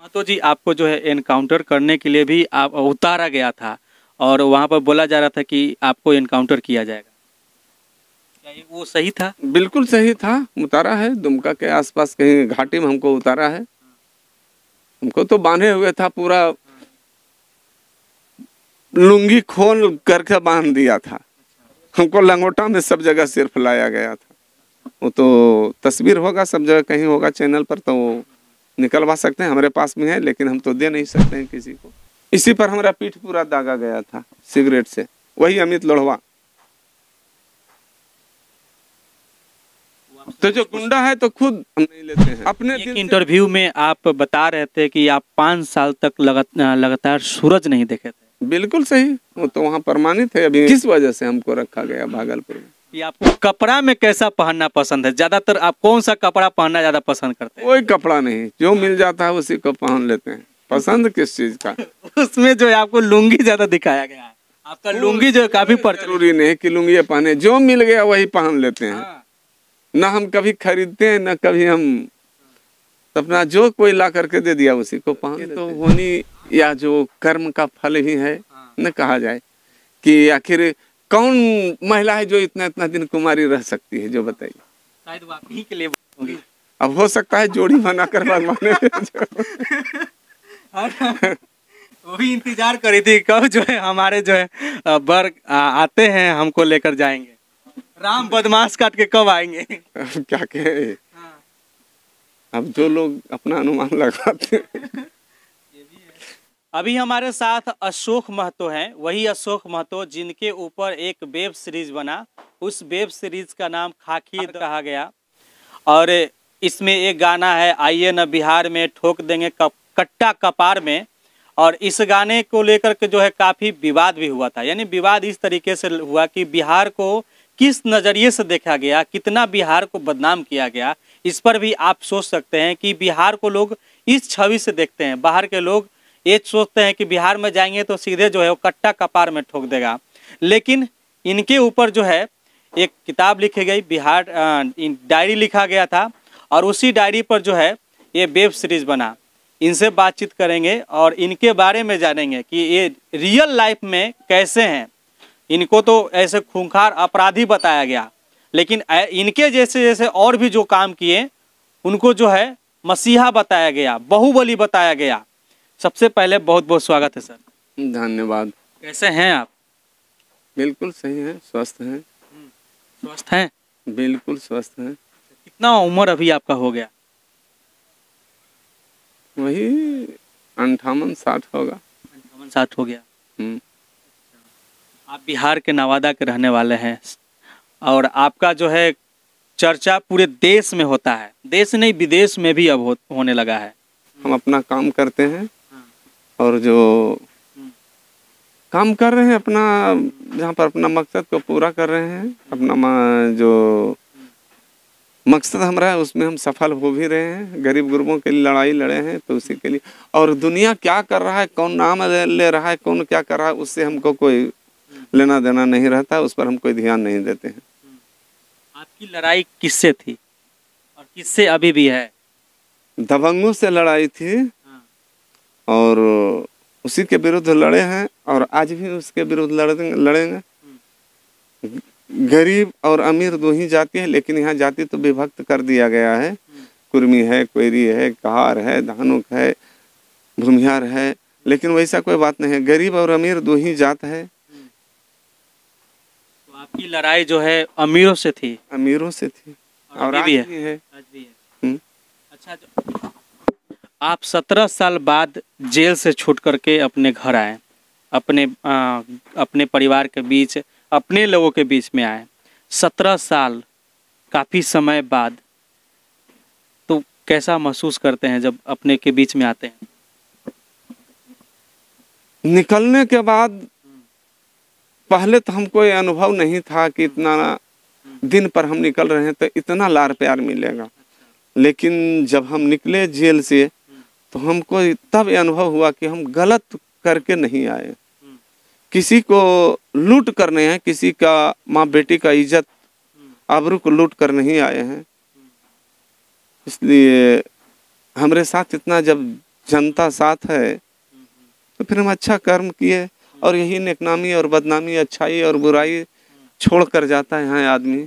तो जी आपको जो है एनकाउंटर करने के लिए भी आप उतारा गया था और वहाँ पर बोला जा रहा था कि आपको एनकाउंटर किया जाएगा, क्या ये वो सही था? बिल्कुल सही था, उतारा है। दुमका के आसपास कहीं घाटी में हमको उतारा है। हमको तो बांधे हुए था, पूरा लुंगी खोल करके बांध दिया था। हमको लंगोटा में सब जगह सिर फैलाया गया था। वो तो तस्वीर होगा, सब जगह कहीं होगा चैनल पर, तो वो निकलवा सकते हैं, हमारे पास में है, लेकिन हम तो दे नहीं सकते हैं किसी को। इसी पर हमारा पीठ पूरा दागा गया था सिगरेट से, वही अमित लोढ़वा। तो जो गुंडा है तो खुद हम नहीं लेते हैं अपने एक इंटरव्यू में आप बता रहे थे कि आप 5 साल तक लगातार सूरज नहीं देखे थे। बिल्कुल सही, वो तो वहाँ प्रमाणित है। अभी किस वजह से हमको रखा गया भागलपुर में? कि आपको कपड़ा में कैसा पहनना पसंद है? ज्यादातर आप कौन सा कपड़ा पहनना ज्यादा पसंद करते हैं? कोई कपड़ा नहीं, जो मिल जाता है उसी को पहन लेते हैं। पसंद किस चीज का? उसमें जो है आपको लुंगी ज्यादा दिखाया गया है, आपका लुंगी जो है काफी जरूरी नहीं कि लुंगी पहने, जो मिल गया वही पहन लेते हैं। ना हम कभी खरीदते हैं, ना कभी हम अपना जो कोई ला करके दे दिया उसी को पहन लेते। तो होनी या जो कर्म का फल ही है न, कहा जाए कि आखिर कौन महिला है जो इतना इतना दिन कुमारी रह सकती है, जो बताइए। शायद वो आप ही के लिए होंगी। अब हो सकता है जोड़ी बनाकर भगवान वो भी इंतजार करी थी कब जो है हमारे जो है बर आते हैं, हमको लेकर जाएंगे, राम बदमाश काट के कब आएंगे। क्या कहे, अब जो लोग अपना अनुमान लगाते हैं। अभी हमारे साथ अशोक महतो हैं, वही अशोक महतो जिनके ऊपर एक वेब सीरीज बना, उस वेब सीरीज का नाम खाकी कहा गया। और इसमें एक गाना है, आइए न बिहार में ठोक देंगे कट्टा कपार में। और इस गाने को लेकर के जो है काफ़ी विवाद भी हुआ था। यानी विवाद इस तरीके से हुआ कि बिहार को किस नज़रिए से देखा गया, कितना बिहार को बदनाम किया गया, इस पर भी आप सोच सकते हैं कि बिहार को लोग इस छवि से देखते हैं। बाहर के लोग ये सोचते हैं कि बिहार में जाएंगे तो सीधे जो है वो कट्टा कपार में ठोक देगा। लेकिन इनके ऊपर जो है एक किताब लिखी गई, बिहार डायरी लिखा गया था, और उसी डायरी पर जो है ये वेब सीरीज बना। इनसे बातचीत करेंगे और इनके बारे में जानेंगे कि ये रियल लाइफ में कैसे हैं। इनको तो ऐसे खूंखार अपराधी बताया गया, लेकिन इनके जैसे जैसे और भी जो काम किए उनको जो है मसीहा बताया गया, बाहुबली बताया गया। सबसे पहले बहुत बहुत स्वागत है सर। धन्यवाद। कैसे हैं आप? बिल्कुल सही है, स्वस्थ हैं। स्वस्थ हैं? बिल्कुल स्वस्थ हैं। कितना उम्र अभी आपका हो गया? वही 58-60 होगा। 58-60 हो गया। आप बिहार के नवादा के रहने वाले हैं और आपका जो है चर्चा पूरे देश में होता है, देश नहीं विदेश में भी अब होने लगा है। हम अपना काम करते हैं और जो काम कर रहे हैं अपना, जहाँ पर अपना मकसद को पूरा कर रहे हैं, अपना जो मकसद हमारा है उसमें हम सफल हो भी रहे हैं। गरीब गुरबों के लिए लड़ाई लड़े हैं तो उसी के लिए। और दुनिया क्या कर रहा है, कौन नाम ले रहा है, कौन क्या कर रहा है, उससे हमको कोई लेना देना नहीं रहता, उस पर हम कोई ध्यान नहीं देते हैं। आपकी लड़ाई किससे थी और किससे अभी भी है? दबंगों से लड़ाई थी और उसी के विरुद्ध लड़े हैं और आज भी उसके विरुद्ध लड़ेंगे। गरीब और अमीर दो ही जाति है, लेकिन यहाँ जाति तो विभक्त कर दिया गया है। कुर्मी है, कोयरी है, कहार है, धानुक है, भूमिहार है, लेकिन वैसा कोई बात नहीं है। गरीब और अमीर दो ही जात है। तो आपकी लड़ाई जो है अमीरों से थी? अमीरों से थी और आज भी है। आज भी है। अच्छा, आप 17 साल बाद जेल से छूट करके अपने घर आए, अपने परिवार के बीच, अपने लोगों के बीच में आए। 17 साल काफ़ी समय बाद, तो कैसा महसूस करते हैं जब अपने के बीच में आते हैं? निकलने के बाद पहले तो हमको ये अनुभव नहीं था कि इतना दिन पर हम निकल रहे हैं तो इतना लाड़ प्यार मिलेगा। लेकिन जब हम निकले जेल से तो हमको तब ये अनुभव हुआ कि हम गलत करके नहीं आए, किसी को लूट कर नहीं है, किसी का माँ बेटी का इज्जत आबरू को लूट कर नहीं आए हैं। इसलिए हमारे साथ इतना जब जनता साथ है तो फिर हम अच्छा कर्म किए। और यही नेकनामी और बदनामी, अच्छाई और बुराई छोड़ कर जाता है यहाँ आदमी।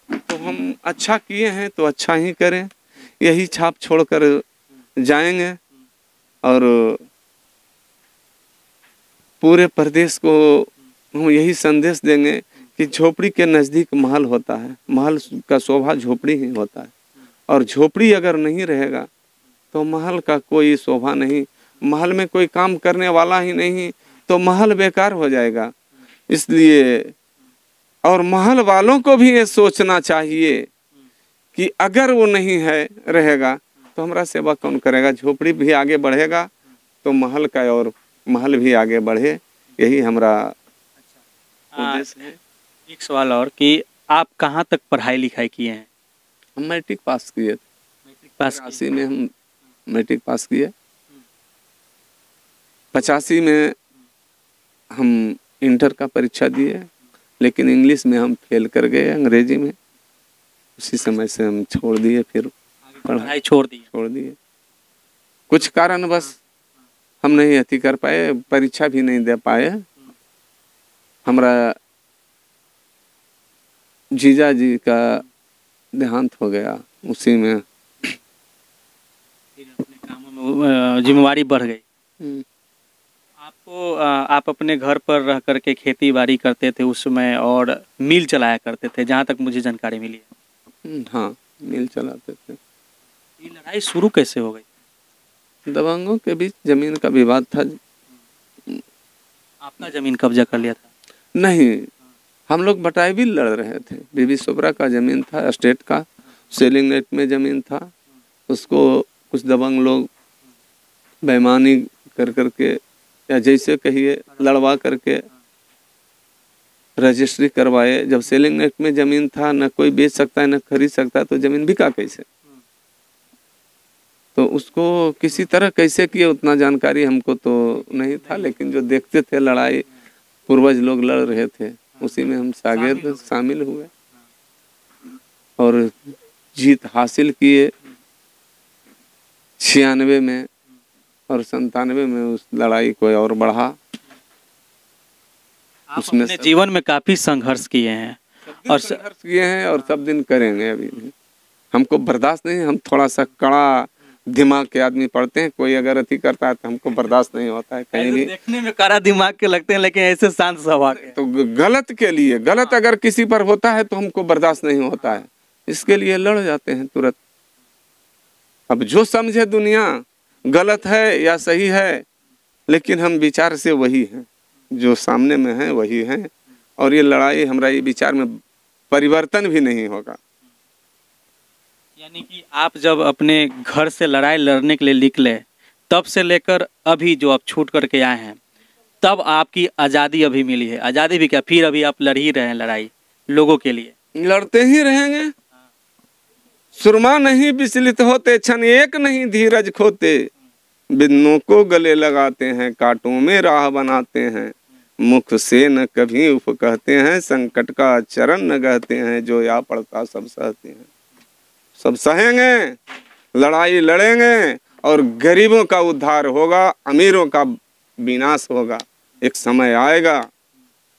तो हम अच्छा किए हैं तो अच्छा ही करें, यही छाप छोड़ कर जाएंगे। और पूरे प्रदेश को हम यही संदेश देंगे कि झोपड़ी के नज़दीक महल होता है, महल का शोभा झोपड़ी ही होता है। और झोपड़ी अगर नहीं रहेगा तो महल का कोई शोभा नहीं, महल में कोई काम करने वाला ही नहीं तो महल बेकार हो जाएगा। इसलिए और महल वालों को भी ये सोचना चाहिए कि अगर वो नहीं है रहेगा तो हमारा सेवा कौन करेगा। झोपड़ी भी आगे बढ़ेगा तो महल का और महल भी आगे बढ़े, यही हमारा उद्देश्य है। एक सवाल और कि आप कहाँ तक पढ़ाई लिखाई किए हैं? हम मैट्रिक पास किए थे, मैट्रिक पास 85 में हम मैट्रिक पास किए। 85 में हम इंटर का परीक्षा दिए, लेकिन इंग्लिश में हम फेल कर गए, अंग्रेजी में। उसी समय से हम छोड़ दिए, फिर पढ़ाई छोड़ दिए। कुछ कारण बस हम नहीं अति कर पाए, परीक्षा भी नहीं दे पाए। हमारा जीजा जी का देहांत हो गया, उसी में फिर अपने कामों में जिम्मेवारी बढ़ गई। आपको आप अपने घर पर रह करके खेती बाड़ी करते थे उस समय और मिल चलाया करते थे, जहाँ तक मुझे जानकारी मिली है। हाँ, मिल चलाते थे। ये लड़ाई शुरू कैसे हो गई? दबंगों के बीच जमीन का विवाद था। आपका जमीन कब्जा कर लिया था? नहीं, हम लोग बटाई भी लड़ रहे थे। बीबी सोबरा का जमीन था, स्टेट का, सेलिंग नेट में जमीन था। उसको कुछ दबंग लोग बेईमानी कर करके, या जैसे कहिए लड़वा करके रजिस्ट्री करवाए। जब सेलिंग नेट में जमीन था, न कोई बेच सकता है न खरीद सकता है, तो जमीन बिका कैसे? तो उसको किसी तरह कैसे किए उतना जानकारी हमको तो नहीं था, लेकिन जो देखते थे लड़ाई पूर्वज लोग लड़ रहे थे, उसी में हम शागिर्द शामिल हुए और जीत हासिल किए। 96 में और 97 में उस लड़ाई को और बढ़ा। आप उसमें अपने जीवन में काफी संघर्ष किए हैं और संघर्ष किए हैं और सब दिन करेंगे। अभी भी हमको बर्दाश्त नहीं, हम थोड़ा सा कड़ा दिमाग के आदमी पढ़ते हैं। कोई अगर अति करता है तो हमको बर्दाश्त नहीं होता है कहीं भी। देखने में कड़ा दिमाग के लगते हैं, लेकिन ऐसे शांत स्वभाव के। तो गलत के लिए, गलत अगर किसी पर होता है तो हमको बर्दाश्त नहीं होता है, इसके लिए लड़ जाते हैं तुरंत। अब जो समझे दुनिया गलत है या सही है, लेकिन हम विचार से वही हैं, जो सामने में है वही हैं। और ये लड़ाई हमारा ये विचार में परिवर्तन भी नहीं होगा। यानी कि आप जब अपने घर से लड़ाई लड़ने के लिए निकले, तब से लेकर अभी जो आप छूट करके आए हैं, तब आपकी आज़ादी अभी मिली है। आज़ादी भी क्या, फिर अभी आप लड़ ही रहे हैं लड़ाई लोगों के लिए। लड़ते ही रहेंगे। सुरमा नहीं विचलित होते, क्षण एक नहीं धीरज खोते। बिन्नों को गले लगाते हैं, कांटों में राह बनाते हैं। मुख से न कभी उफ कहते हैं, संकट का चरण न गहते हैं। जो या पड़ता सब सहते हैं। सब सहेंगे, लड़ाई लड़ेंगे और गरीबों का उद्धार होगा, अमीरों का विनाश होगा। एक समय आएगा,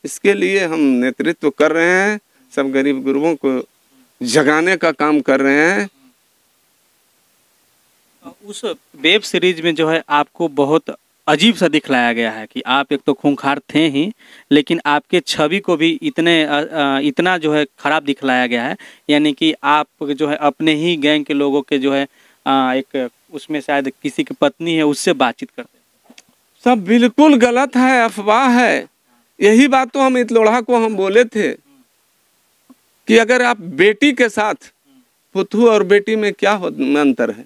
इसके लिए हम नेतृत्व कर रहे हैं। सब गरीब गुरुओं को जगाने का काम कर रहे हैं। उस वेब सीरीज में जो है आपको बहुत अजीब सा दिखलाया गया है कि आप एक तो खूंखार थे ही, लेकिन आपके छवि को भी इतना जो है खराब दिखलाया गया है। यानी कि आप जो है अपने ही गैंग के लोगों के जो है एक उसमें शायद किसी की पत्नी है उससे बातचीत करते हैं। सब बिल्कुल गलत है, अफवाह है। यही बात तो हम इतलोढ़ा को हम बोले थे कि अगर आप बेटी के साथ, पुतहू और बेटी में क्या अंतर है?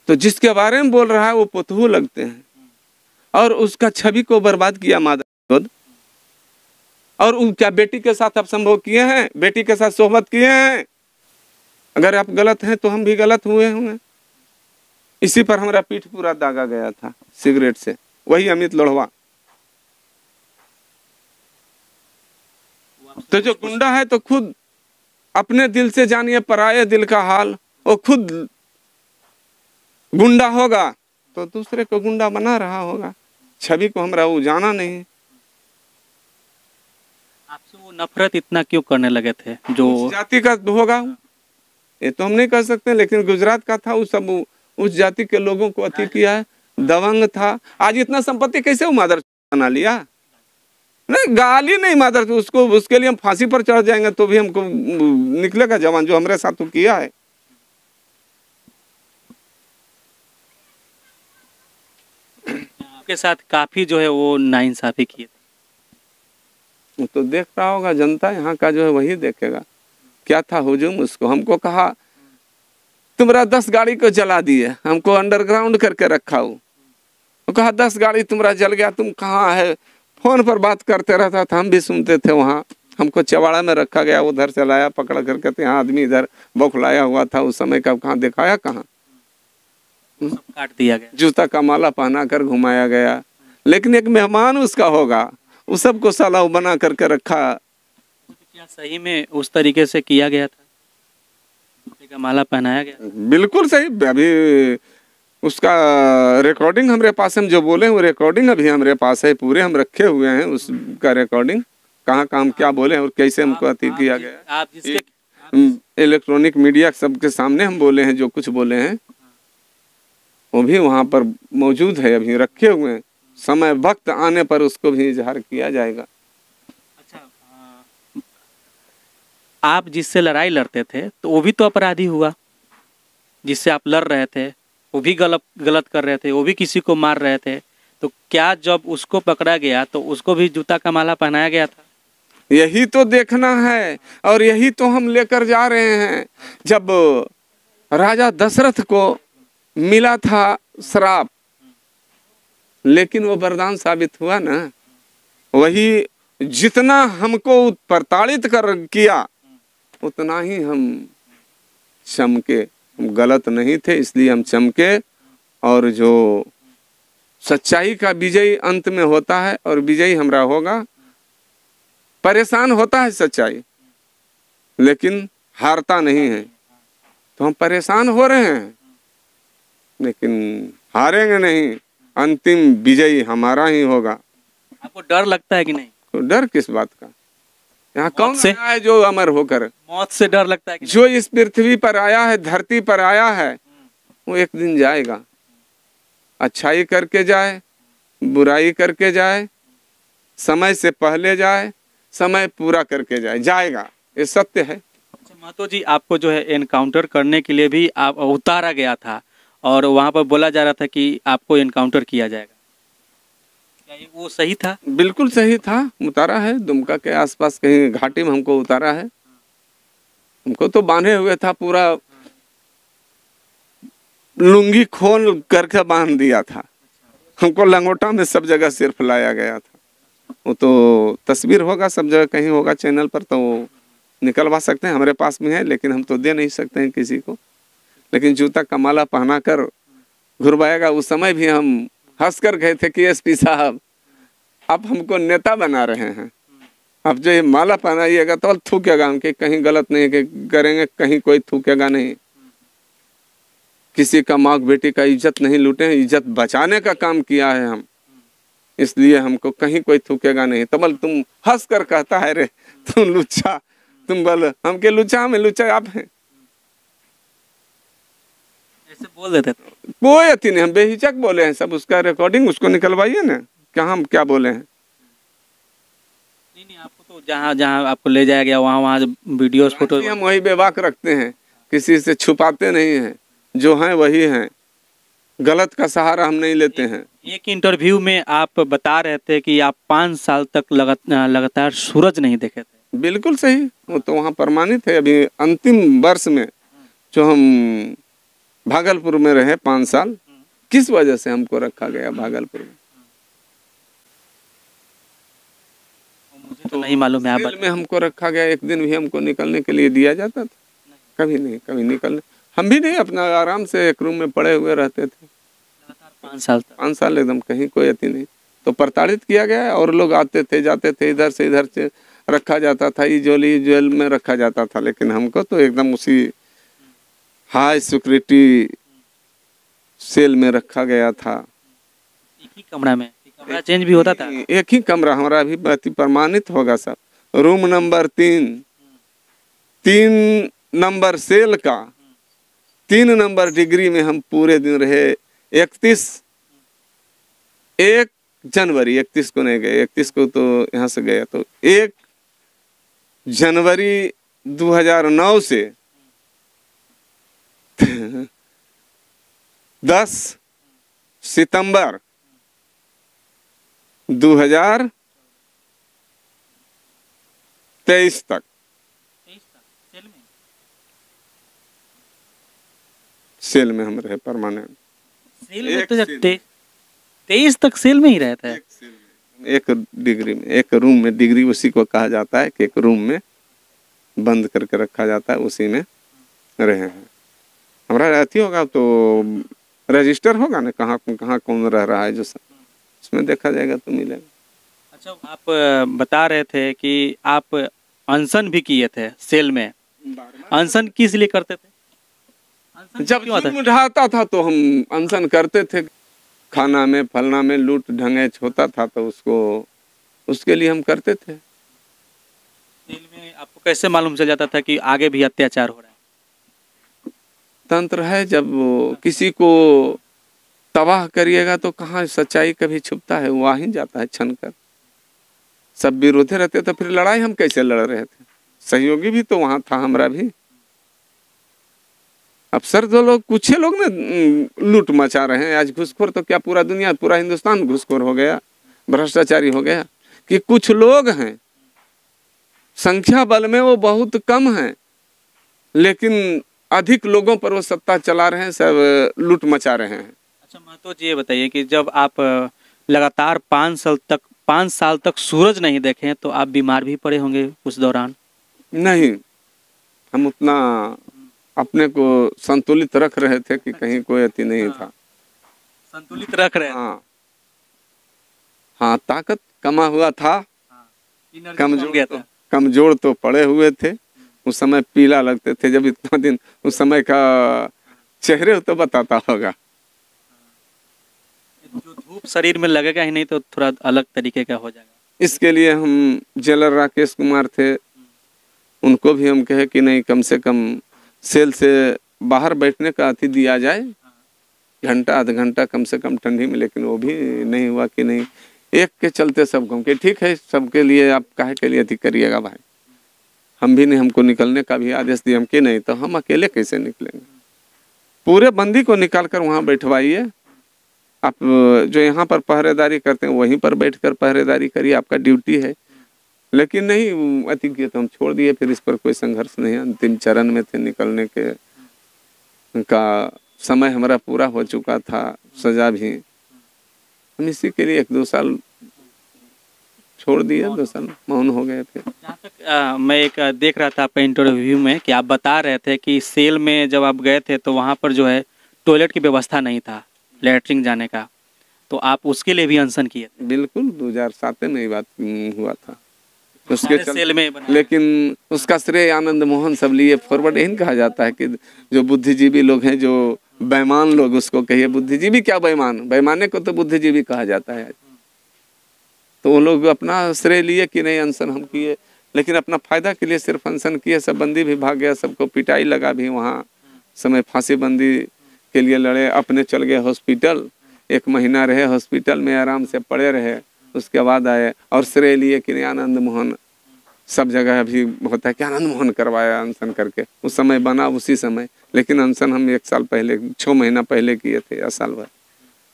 तो जिसके बारे में बोल रहा है वो पुतहू लगते हैं और उसका छवि को बर्बाद किया मादर। और क्या बेटी के साथ आप संभोग किए हैं? बेटी के साथ सोहबत किए हैं? अगर आप गलत हैं तो हम भी गलत हुए होंगे। इसी पर हमारा पीठ पूरा दागा गया था सिगरेट से, वही अमित लोढ़वा। तो जो गुंडा है तो खुद अपने दिल से जानिए पराये दिल का हाल। वो खुद गुंडा होगा तो दूसरे को गुंडा बना रहा होगा, छवि को हमरा वो जाना नहीं। आपसे वो नफरत इतना क्यों करने लगे थे जो उस जाति का होगा, ये तो हम नहीं कर सकते, लेकिन गुजरात का था, उस सब उस जाति के लोगों को अति किया है, दबंग था। आज इतना संपत्ति कैसे वो मादर बना लिया? नहीं, गाली नहीं मादर, तो उसको उसके लिए हम फांसी पर चढ़ जाएंगे तो भी हमको निकलेगा जवान, जो हमारे साथ किया है। आपके साथ काफी जो है वो नाइंसाफी किए थे। वो तो देख रहा होगा जनता, यहाँ का जो है वही देखेगा क्या था हुजूम। उसको हमको कहा तुम्हारा 10 गाड़ी को जला दिए, हमको अंडरग्राउंड करके रखा हो। वो कहा 10 गाड़ी तुम्हारा जल गया, तुम कहाँ है? फोन पर बात करते रहता था, हम भी सुनते थे वहाँ। हमको चवाड़ा में रखा गया, उधर से लाया पकड़ करके, तो यहाँ आदमी इधर बौखलाया हुआ था उस समय का, कहाँ दिखाया कहाँ? सब काट दिया गया। जूता का माला पहना कर घुमाया गया, लेकिन एक मेहमान उसका होगा, उस सबको साला बना करके रखा। क्या सही में उस तरीके से किया गया था? जूते का माला पहनाया गया? बिल्कुल सही। अभी उसका रिकॉर्डिंग हमारे पास, हम जो बोले वो रिकॉर्डिंग अभी हमारे पास है, पूरे हम रखे हुए हैं उसका रिकॉर्डिंग, कहाँ कहाँ हम क्या बोले और कैसे हमको अति किया गया। आप जिसके इलेक्ट्रॉनिक मीडिया सबके सामने हम बोले हैं, जो कुछ बोले हैं वो भी वहाँ पर मौजूद है, अभी रखे हुए हैं। समय वक्त आने पर उसको भी इजहार किया जाएगा। अच्छा, आप जिससे लड़ाई लड़ते थे तो वो भी तो अपराधी हुआ, जिससे आप लड़ रहे थे वो भी गलत कर रहे थे, वो भी किसी को मार रहे थे, तो क्या जब उसको पकड़ा गया तो उसको भी जूता का माला पहनाया गया था? यही तो देखना है और यही तो हम लेकर जा रहे हैं। जब राजा दशरथ को मिला था श्राप, लेकिन वो वरदान साबित हुआ ना। वही जितना हमको प्रताड़ित कर किया उतना ही हम चमके। हम गलत नहीं थे इसलिए हम चमके, और जो सच्चाई का विजयी अंत में होता है और विजयी हमरा होगा। परेशान होता है सच्चाई, लेकिन हारता नहीं है। तो हम परेशान हो रहे हैं लेकिन हारेंगे नहीं, अंतिम विजयी हमारा ही होगा। आपको डर लगता है कि नहीं? तो डर किस बात का? यहाँ कौन से? आया है जो अमर होकर? मौत से डर लगता है कि जो इस पृथ्वी पर आया है, धरती पर आया है, वो एक दिन जाएगा। अच्छाई करके जाए, बुराई करके जाए, समय से पहले जाए, समय पूरा करके जाए, जाएगा, ये सत्य है। अच्छा महतो जी, आपको जो है एनकाउंटर करने के लिए भी आप उतारा गया था और वहाँ पर बोला जा रहा था कि आपको एनकाउंटर किया जाएगा, क्या ये वो सही था? बिल्कुल सही था, उतारा है। दुमका के आसपास कहीं घाटी में हमको उतारा है। हमको तो बांधे हुए था, पूरा लुंगी खोल करके बांध दिया था। हमको लंगोटा में सब जगह सिर्फ लाया गया था। वो तो तस्वीर होगा सब जगह, कहीं होगा चैनल पर, तो निकलवा सकते हैं, हमारे पास में है, लेकिन हम तो दे नहीं सकते हैं किसी को। लेकिन जूता का माला पहना कर घुरवाएगा। उस समय भी हम हंस कर गए थे कि एसपी साहब आप हमको नेता बना रहे हैं, अब जो ये माला पहनाइएगा तो थूकेगा हम, कि कहीं गलत नहीं कि करेंगे, कहीं कोई थूकेगा नहीं। किसी का माँ बेटी का इज्जत नहीं लूटे हैं, इज्जत बचाने का काम किया है हम, इसलिए हमको कहीं कोई थूकेगा नहीं। तबल तुम हंस कर कहता है रे तुम लुच्चा, तुम बोल हम के लुच्चा, हमें लुच्चा आप हैं, ऐसे बोल देते थे? कोई अति नहीं, हम बेहिचक बोले हैं सब। उसका रिकॉर्डिंग उसको निकलवाइए ना, क्या हम क्या बोले हैं। नहीं, आपको तो जहाँ जहाँ आपको ले जाया गया वहाँ वहाँ वीडियोस फोटो हम वही बेबाक रखते हैं, किसी से छुपाते नहीं हैं, जो हैं वही हैं, गलत का सहारा हम नहीं लेते हैं। एक इंटरव्यू में आप बता रहे थे कि आप 5 साल तक लगातार सूरज नहीं देखे थे। बिल्कुल सही, वो तो वहाँ प्रमाणित है। अभी अंतिम वर्ष में जो हम भागलपुर में रहे 5 साल, किस वजह से हमको रखा गया भागलपुर में मुझे तो नहीं मालूम है। जेल में हमको रखा गया, एक दिन भी हमको निकलने के लिए दिया जाता था? कभी नहीं, कभी निकलने हम भी नहीं, अपना आराम से एक रूम में पड़े हुए रहते थे 5 साल तक। 5 साल एकदम, कहीं कोई अति नहीं। तो प्रताड़ित किया गया और लोग आते थे जाते थे, इधर से रखा जाता था, इजोली जेल में रखा जाता था। लेकिन हमको तो एकदम उसी हाई सिक्योरिटी सेल में रखा गया था। एक ही कमरा में कमरा चेंज भी होता था? एक ही कमरा, हमारा अभी अति प्रमाणित होगा सब। रूम नंबर 3, 3 नंबर सेल का, 3 नंबर डिग्री में हम पूरे दिन रहे। 1 जनवरी, 31 को नहीं गए, 31 को तो यहाँ से गया, तो 1 जनवरी 2009 से 10 सितंबर 2023 तक सेल में हम रहे परमानेंट। सेल में तो 23 तक सेल में ही रहता है। एक डिग्री में, एक रूम में, डिग्री उसी को कहा जाता है कि एक रूम में बंद करके रखा जाता है, उसी में रहे हैं। हमारा रहती होगा तो रजिस्टर होगा ना, कहाँ कहाँ कौन रह रहा है, जो सब उसमें देखा जाएगा तो मिलेगा। अच्छा, आप बता रहे थे कि आप अनशन भी किए थे सेल में। अनशन किस लिए करते थे? जब जुर्म ढाता था तो हम अनशन करते थे। खाना में फलना में लूट ढंगेच होता था तो उसके लिए हम करते थे। जेल में आपको कैसे मालूम चल जाता था कि आगे भी अत्याचार हो रहा है? तंत्र है, जब किसी को तबाह करिएगा तो कहाँ सच्चाई कभी छुपता है, वो आ ही जाता है छन कर। सब विरोधी रहते तो फिर लड़ाई हम कैसे लड़ रहे थे? सहयोगी भी तो वहां था, हमारा भी अफसर जो लोग, कुछ लोग ना लूट मचा रहे हैं आज। घुसखोर तो क्या पूरा दुनिया, पूरा हिंदुस्तान घुसखोर हो गया, भ्रष्टाचारी हो गया। कि कुछ लोग हैं, संख्या बल में वो बहुत कम हैं, लेकिन अधिक लोगों पर वो सत्ता चला रहे हैं, सब लूट मचा रहे हैं। अच्छा महतो जी, ये बताइए कि जब आप लगातार 5 साल तक सूरज नहीं देखे तो आप बीमार भी पड़े होंगे उस दौरान? नहीं, हम उतना अपने को संतुलित रख रहे थे कि कहीं कोई अति नहीं था। संतुलित रख रहे? हाँ हाँ, ताकत कमा हुआ था, कमजोर तो पड़े हुए थे। उस समय पीला लगते थे, जब इतना दिन उस समय का चेहरे तो बताता होगा। जो धूप शरीर में लगेगा ही नहीं तो थोड़ा अलग तरीके का हो जाएगा। इसके लिए हम जेलर राकेश कुमार थे, उनको भी हम कहे कि नहीं, कम से कम सेल से बाहर बैठने का अति दिया जाए, घंटा आधा घंटा कम से कम ठंडी में। लेकिन वो भी नहीं हुआ कि नहीं, एक के चलते सब घूम के, ठीक है सबके लिए आप काहे के लिए अति करिएगा भाई, हम भी नहीं, हमको निकलने का भी आदेश दिया हम कि नहीं, तो हम अकेले कैसे निकलेंगे? पूरे बंदी को निकाल कर वहाँ बैठवाइए, आप जो यहाँ पर पहरेदारी करते हैं वहीं पर बैठकर पहरेदारी करिए, आपका ड्यूटी है। लेकिन नहीं, अति किए तो हम छोड़ दिए, फिर इस पर कोई संघर्ष नहीं। अंतिम चरण में थे, निकलने के का समय हमारा पूरा हो चुका था, सजा भी। हम इसी के लिए 1-2 साल छोड़ दिए, 2 साल मौन हो गए थे। जहाँ तक मैं एक देख रहा था आपका इंटरव्यू में कि आप बता रहे थे कि सेल में जब आप गए थे तो वहाँ पर जो है टॉयलेट की व्यवस्था नहीं था, लैट्रिन जाने का, तो आप उसके लिए भी अनशन किए थे? बिल्कुल, 2007 में ये बात हुआ था उसके सेल में। लेकिन उसका श्रेय आनंद मोहन सब लिए फॉरवर्ड। यही कहा जाता है कि जो बुद्धिजीवी लोग हैं, जो बेईमान लोग, उसको कहिए बुद्धिजीवी, क्या बेईमान, बेईमाने को तो बुद्धिजीवी कहा जाता है। तो वो लोग अपना श्रेय लिए कि नहीं अनशन हम किए, लेकिन अपना फायदा के लिए सिर्फ अनशन किए। सब बंदी भी भाग गया, सबको पिटाई लगा भी वहाँ समय, फांसी बंदी के लिए लड़े, अपने चल गए हॉस्पिटल, 1 महीना रहे हॉस्पिटल में, आराम से पड़े रहे, उसके बाद आए और श्रेय लिए कि नहीं आनंद मोहन। सब जगह अभी होता है कि आनंद मोहन करवाया अनशन करके, उस समय बना उसी समय, लेकिन अनशन हम 1 साल पहले, 6 महीना पहले किए थे या साल भर,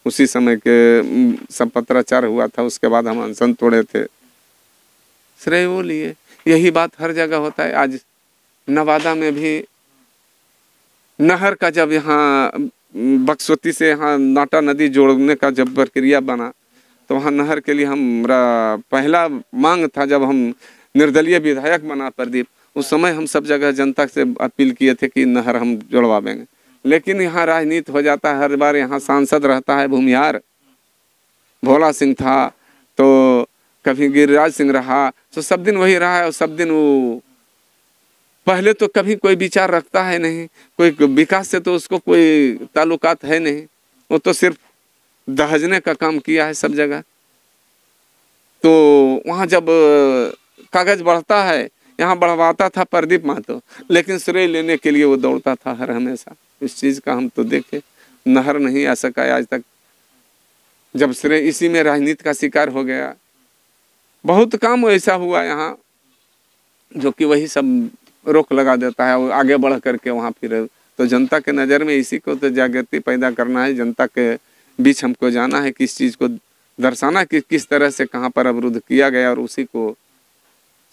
उसी समय के सब पत्राचार हुआ था, उसके बाद हम अनशन तोड़े थे, श्रेय वो लिए। यही बात हर जगह होता है। आज नवादा में भी नहर का जब यहाँ बक्सोती से यहाँ नाटा नदी जोड़ने का जब प्रक्रिया बना, तो वहाँ नहर के लिए हमारा पहला मांग था, जब हम निर्दलीय विधायक बना प्रदीप, उस समय हम सब जगह जनता से अपील किए थे कि नहर हम जोड़वाएंगे। लेकिन यहाँ राजनीति हो जाता है, हर बार यहाँ सांसद रहता है भूमिहार, भोला सिंह था, तो कभी गिरिराज सिंह रहा, तो सब दिन वही रहा है। और सब दिन वो पहले तो कभी कोई विचार रखता है नहीं, कोई विकास से तो उसको कोई ताल्लुकात है नहीं, वो तो सिर्फ दहजने का काम किया है सब जगह। तो वहाँ जब कागज बढ़ता है, यहाँ बढ़वाता था प्रदीप महतो, लेकिन श्रेय लेने के लिए वो दौड़ता था हर हमेशा। इस चीज़ का हम तो देखे, नहर नहीं आ सका आज तक, जब श्रेय इसी में राजनीति का शिकार हो गया। बहुत काम ऐसा हुआ यहाँ जो कि वही सब रोक लगा देता है और आगे बढ़ करके वहाँ फिर। तो जनता के नज़र में इसी को तो जागृति पैदा करना है, जनता के बीच हमको जाना है, किस चीज़ को दर्शाना कि किस तरह से कहाँ पर अवरुद्ध किया गया, और उसी को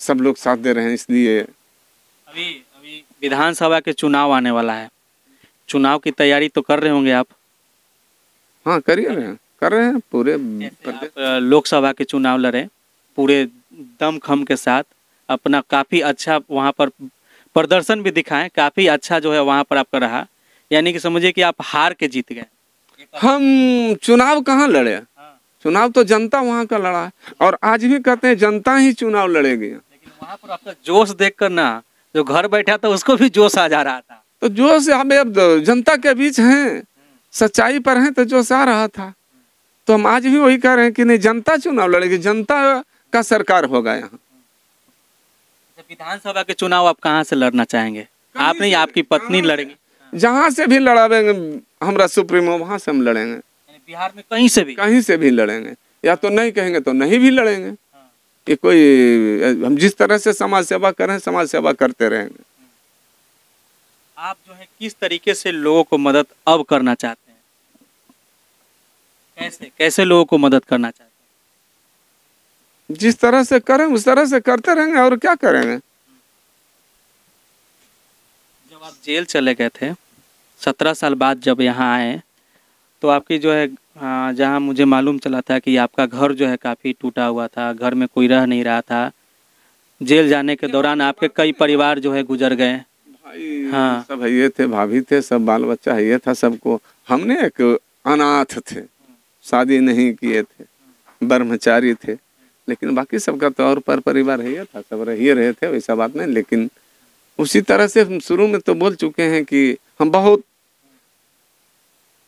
सब लोग साथ दे रहे हैं। इसलिए अभी विधानसभा के चुनाव आने वाला है, चुनाव की तैयारी तो कर रहे होंगे आप? हाँ कर रहे हैं पूरे। आप लोकसभा के चुनाव लड़े पूरे दमखम के साथ, अपना काफ़ी अच्छा वहाँ पर प्रदर्शन भी दिखाएं, काफ़ी अच्छा जो है वहाँ पर आपका रहा, यानी कि समझिए कि आप हार के जीत गए। हम चुनाव कहाँ लड़े, चुनाव तो जनता वहाँ का लड़ा है, और आज भी कहते हैं जनता ही चुनाव लड़ेगी। लेकिन वहाँ पर आपका जोश देखकर ना, जो घर बैठा था उसको भी जोश आ जा रहा था। तो जोश हमें अब जनता के बीच हैं, सच्चाई पर हैं, तो जोश आ रहा था। तो हम आज भी वही कह रहे हैं कि नहीं, जनता चुनाव लड़ेगी, जनता का सरकार होगा यहाँ। विधानसभा के चुनाव आप कहाँ से लड़ना चाहेंगे? आप नहीं, आपकी पत्नी लड़ेंगी? जहाँ से भी लड़ावेंगे हमारा सुप्रीमो, वहाँ से हम लड़ेंगे। बिहार में कहीं से भी लड़ेंगे, या तो नहीं कहेंगे तो नहीं भी लड़ेंगे। ये कोई, हम जिस तरह से समाज सेवा करें, समाज सेवा करते रहेंगे। आप जो है किस तरीके से लोगों को मदद अब करना चाहते हैं? कैसे लोगों को मदद करना चाहते हैं? जिस तरह से करें उस तरह से करते रहेंगे, और क्या करेंगे। जब आप जेल चले गए थे 17 साल बाद, जब यहाँ आए तो आपकी जो है जहाँ मुझे मालूम चला था कि आपका घर जो है काफ़ी टूटा हुआ था, घर में कोई रह नहीं रहा था। जेल जाने के दौरान आपके कई परिवार जो है गुजर गए। हाँ, सब ये थे, भाभी थे, सब बाल बच्चा ये था सबको। हमने एक अनाथ थे, शादी नहीं किए थे, ब्रह्मचारी थे, लेकिन बाकी सबका तो और पर परिवार है था, सब रहिए रहे थे, वैसा बात नहीं। लेकिन उसी तरह से हम शुरू में तो बोल चुके हैं कि हम बहुत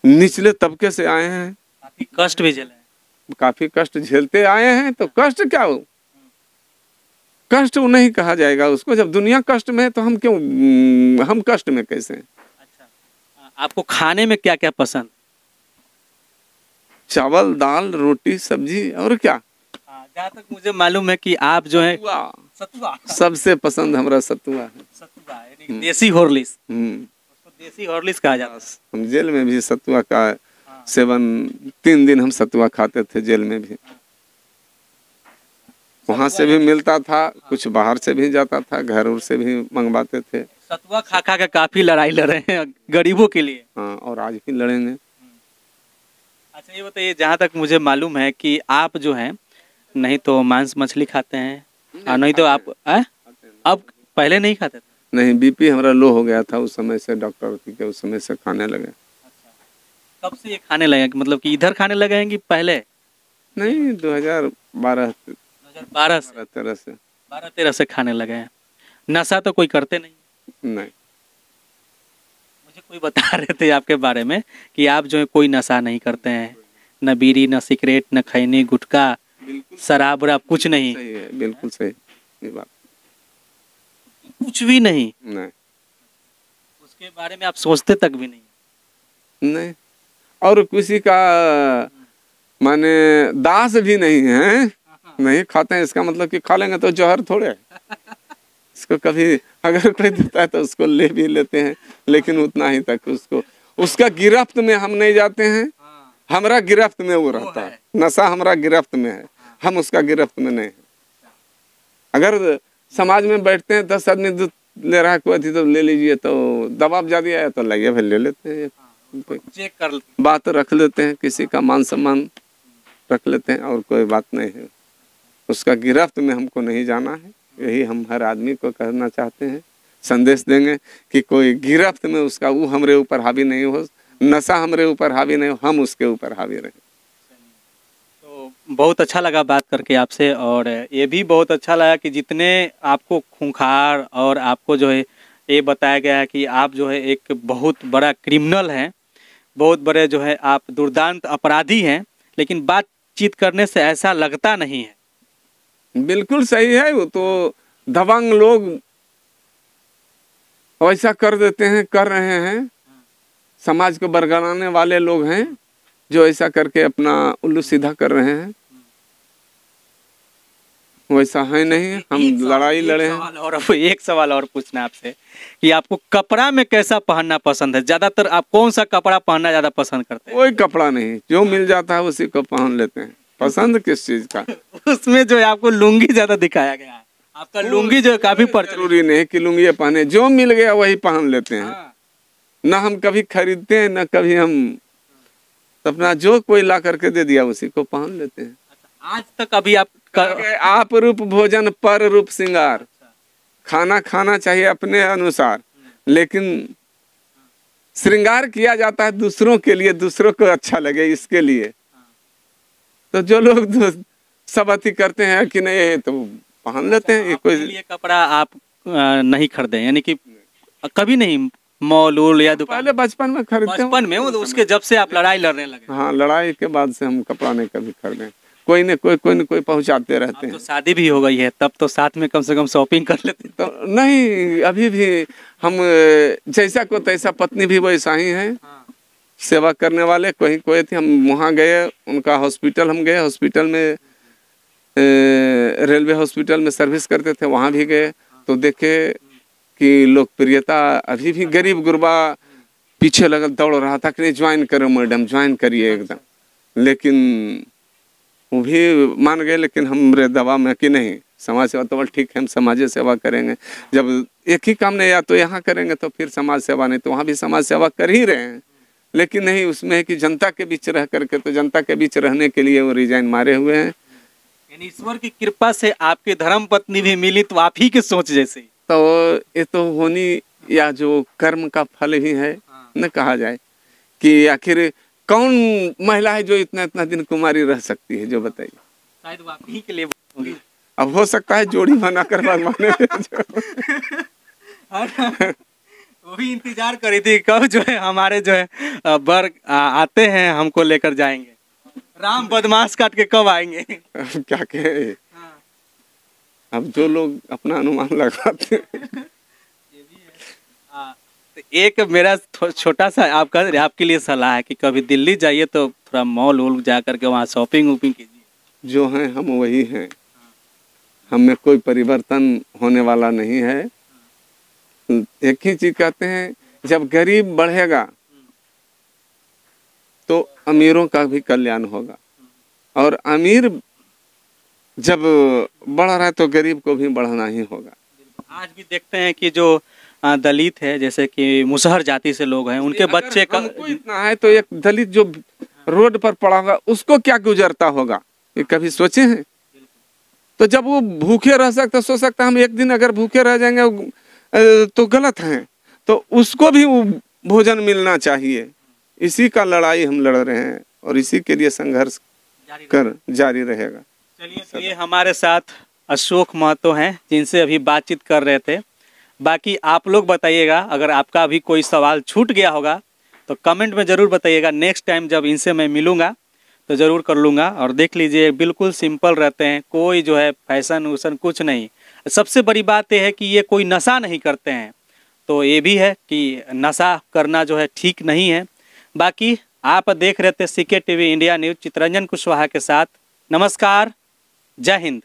निचले तबके से आए हैं, काफी कष्ट भी झेले हैं, काफी कष्ट झेलते आए हैं। तो कष्ट क्या हो, कष्ट वो नहीं कहा जाएगा उसको, जब दुनिया कष्ट में है तो हम क्यों, हम कष्ट में कैसे हैं। अच्छा, आपको खाने में क्या क्या पसंद? चावल, दाल, रोटी, सब्जी, और क्या। जहाँ तक मुझे मालूम है कि आप जो है सतुआ सबसे पसंद हमारा सतुआ है। सतुआ यानी देसी हॉर्लिक्स, उसको देसी हॉर्लिक्स कहा जाता है। हम जेल में भी सतुआ का सेवन, 3 दिन हम सतुआ खाते थे जेल में भी। वहाँ से भी मिलता था, कुछ बाहर से भी जाता था, घर उर से भी मंगवाते थे। सतुआ खा खा के काफी लड़ाई लड़ रहे हैं गरीबों के लिए। हाँ, और आज भी लड़ेंगे। अच्छा ये बताइए, जहाँ तक मुझे मालूम है कि आप जो है नहीं तो मांस मछली खाते हैं, और नहीं तो आप अब पहले नहीं खाते थे? नहीं, बीपी हमारा लो हो गया था उस समय से, डॉक्टर के उस समय से खाने लगे। अच्छा, कब से ये खाने लगे, मतलब कि इधर खाने लगे हैं कि पहले? नहीं, 2012 से 12-13 से खाने लगे हैं। नशा तो कोई करते नहीं? नहीं। मुझे कोई बता रहे थे आपके बारे में कि आप जो है कोई नशा नहीं करते हैं, न बीड़ी, न सिगरेट, न खैनी, गुटखा, शराब वराब कुछ नहीं? सही है, बिल्कुल सही ये बात। कुछ भी नहीं? नहीं। उसके बारे में आप सोचते तक भी नहीं? नहीं, और किसी का माने दास भी नहीं है, नहीं खाते हैं। इसका मतलब कि खा लेंगे तो जहर थोड़े है। इसको कभी अगर कोई देता है तो उसको ले भी लेते हैं, लेकिन उतना ही तक। उसको, उसका गिरफ्त में हम नहीं जाते हैं, हमारा गिरफ्त में वो रहता है। नशा हमारा गिरफ्त में है, हम उसका गिरफ्त में नहीं है। अगर समाज में बैठते हैं 10 आदमी दूध ले रहा है, कोई तो ले लीजिए, तो दबाव ज्यादा आया तो लगे भाई ले लेते हैं, चेक कर बात रख लेते हैं, किसी का मान सम्मान रख लेते हैं, और कोई बात नहीं है। उसका गिरफ्त में हमको नहीं जाना है, यही हम हर आदमी को कहना चाहते हैं, संदेश देंगे कि कोई गिरफ्त में उसका वो हमरे ऊपर हावी नहीं हो, नशा हमरे ऊपर हावी नहीं हो, हम उसके ऊपर हावी रहें। तो बहुत अच्छा लगा बात करके आपसे, और ये भी बहुत अच्छा लगा कि जितने आपको खूंखार और आपको जो है ये बताया गया है कि आप जो है एक बहुत बड़ा क्रिमिनल हैं, बहुत बड़े जो है आप दुर्दांत अपराधी हैं, लेकिन बातचीत करने से ऐसा लगता नहीं है। बिल्कुल सही है। वो तो दबंग लोग वैसा कर देते हैं, कर रहे हैं। समाज को बरगलाने वाले लोग हैं जो ऐसा करके अपना उल्लू सीधा कर रहे हैं। वैसा है नहीं, हम लड़ाई लड़े हैं। और अब एक सवाल और पूछना आपसे कि आपको कपड़ा में कैसा पहनना पसंद है? ज्यादातर आप कौन सा कपड़ा पहनना ज्यादा पसंद करते हैं? कोई कपड़ा नहीं, जो मिल जाता है उसी को पहन लेते हैं। पसंद किस चीज का? उसमें जो है आपको लुंगी ज्यादा दिखाया गया है। आपका लुंगी जो है काफी जरूरी नहीं कि लुंगी पहने, जो मिल गया वही पहन लेते हैं। ना हम कभी खरीदते हैं, ना कभी हम अपना जो कोई ला करके दे दिया उसी को पहन लेते हैं। आज तक अभी आप रूप भोजन पर रूप श्रृंगार, खाना खाना चाहिए अपने अनुसार, लेकिन श्रृंगार किया जाता है दूसरों के लिए, दूसरों को अच्छा लगे इसके लिए। तो जो लोग सब अति करते हैं कि नहीं तो पहन लेते हैं। कोई लिए कपड़ा आप नहीं खरीदे, यानी कि कभी नहीं मॉल उल या दुकान? पहले बचपन में खरीदते, बचपन में उसके जब से आप लड़ाई लड़ने लगे? हाँ, लड़ाई के बाद से हम कपड़ा नहीं कभी खरीदे। कोई न कोई पहुंचाते रहते हैं। तो शादी भी हो गई है, तब तो साथ में कम से कम शॉपिंग कर लेते। तो नहीं, अभी भी हम जैसा को तैसा, पत्नी भी वैसा ही है। सेवा करने वाले कोई थे, हम वहाँ गए, उनका हॉस्पिटल हम गए, हॉस्पिटल में रेलवे हॉस्पिटल में सर्विस करते थे, वहाँ भी गए तो देखे कि लोकप्रियता अभी भी गरीब गुरबा पीछे लगा दौड़ रहा था कि नहीं ज्वाइन करो मैडम, ज्वाइन करिए एकदम। लेकिन वो भी मान गए, लेकिन हमरे दवा में कि नहीं समाज सेवा तो ठीक है, हम समाज सेवा करेंगे। जब एक ही काम नहीं, या तो यहाँ करेंगे तो फिर समाज सेवा नहीं, तो वहाँ भी समाज सेवा कर ही रहे हैं। लेकिन नहीं, उसमें है कि जनता के बीच रह करके, तो जनता के बीच रहने के लिए वो रिजाइन मारे हुए हैं। यानी ईश्वर की कृपा से आपकी धर्म पत्नी भी मिली, तो आप ही के सोच जैसे। तो ये तो होनी या जो कर्म का फल ही है न, कहा जाए कि आखिर कौन महिला है जो इतना दिन कुमारी रह सकती है, जो बताइए। शायद वो आप ही के लिए होंगी। अब हो सकता है जोड़ी बनाकर भगवान वो भी इंतजार करी थी कब जो है हमारे जो है बर आते हैं, हमको लेकर जाएंगे। राम बदमाश काट के कब आएंगे? क्या कहे, अब जो लोग अपना अनुमान लगाते हैं। तो एक मेरा छोटा सा आपके लिए सलाह है कि कभी दिल्ली जाइए तो थोड़ा मॉल वॉल जा करके वहाँ शॉपिंग वॉपिंग कीजिए। जो हैं हम वही हैं, हमें कोई परिवर्तन होने वाला नहीं है। एक ही चीज कहते हैं, जब गरीब बढ़ेगा तो अमीरों का भी कल्याण होगा, और अमीर जब बढ़ रहा है तो गरीब को भी बढ़ना ही होगा। आज भी देखते हैं कि जो दलित है, जैसे कि मुसहर जाति से लोग हैं, उनके बच्चे का इतना है तो एक दलित जो रोड पर पड़ा होगा उसको क्या गुजरता होगा, ये कभी सोचे हैं? तो जब वो भूखे रह सकता, सोच सकता हम एक दिन अगर भूखे रह जाएंगे तो गलत है, तो उसको भी वो भोजन मिलना चाहिए। इसी का लड़ाई हम लड़ रहे हैं और इसी के लिए संघर्ष जारी रहेगा। चलिए, तो ये हमारे साथ अशोक महतो हैं जिनसे अभी बातचीत कर रहे थे। बाकी आप लोग बताइएगा, अगर आपका भी कोई सवाल छूट गया होगा तो कमेंट में ज़रूर बताइएगा। नेक्स्ट टाइम जब इनसे मैं मिलूँगा तो ज़रूर कर लूँगा। और देख लीजिए, बिल्कुल सिंपल रहते हैं, कोई जो है फैशन वैसन कुछ नहीं। सबसे बड़ी बात यह है कि ये कोई नशा नहीं करते हैं, तो ये भी है कि नशा करना जो है ठीक नहीं है। बाकी आप देख रहे थे CK TV India news, Chitranjan Kushwaha के साथ। नमस्कार, जय हिंद।